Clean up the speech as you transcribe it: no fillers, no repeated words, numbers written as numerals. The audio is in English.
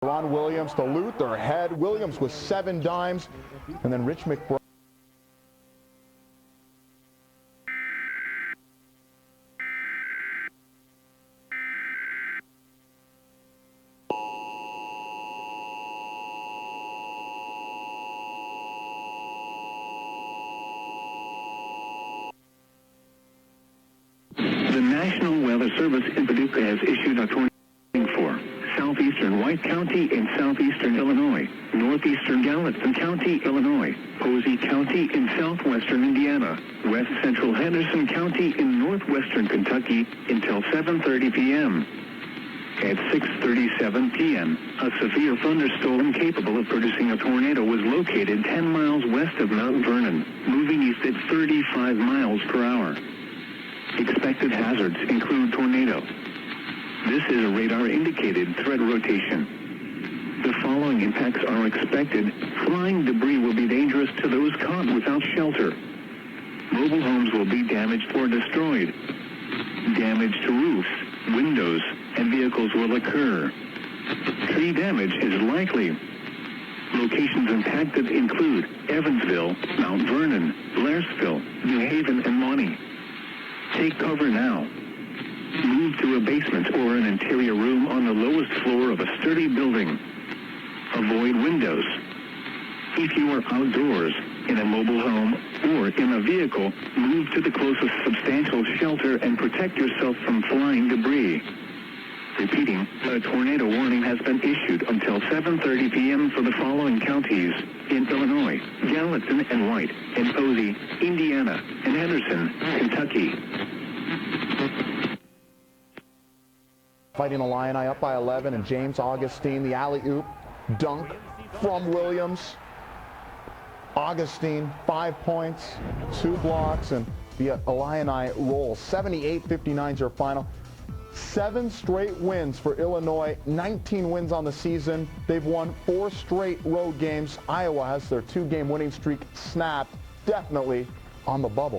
Ron Williams to Luther Head. Williams with 7 dimes, and then Rich McBride. The National Weather Service in Paducah has issued a tornado warning for southeastern White County in southeastern Illinois, northeastern Gallatin County, Illinois, Posey County in southwestern Indiana, west central Henderson County in northwestern Kentucky until 7:30 p.m. At 6:37 p.m., a severe thunderstorm capable of producing a tornado was located 10 miles west of Mount Vernon, moving east at 35 miles per hour. Expected hazards include tornado. This is a radar-indicated threat rotation. The following impacts are expected. Flying debris will be dangerous to those caught without shelter. Mobile homes will be damaged or destroyed. Damage to roofs, windows, and vehicles will occur. Tree damage is likely. Locations impacted include Evansville, Mount Vernon, Blairsville, New Haven, and Monty. Take cover now. Move to a basement or an interior room on the lowest floor of a sturdy building. Avoid windows. If you are outdoors, in a mobile home, or in a vehicle, move to the closest substantial shelter and protect yourself from flying debris. Repeating, a tornado warning has been issued until 7:30 p.m. for the following counties in Illinois: Gallatin and White, and Posey, Indiana, and Henderson, Kentucky. Fighting Illini up by 11, and James Augustine, the alley-oop dunk from Williams. Augustine, 5 points, 2 blocks, and the Illini roll. 78-59 is your final. 7 straight wins for Illinois, 19 wins on the season. They've won 4 straight road games. Iowa has their 2-game winning streak snapped, definitely on the bubble.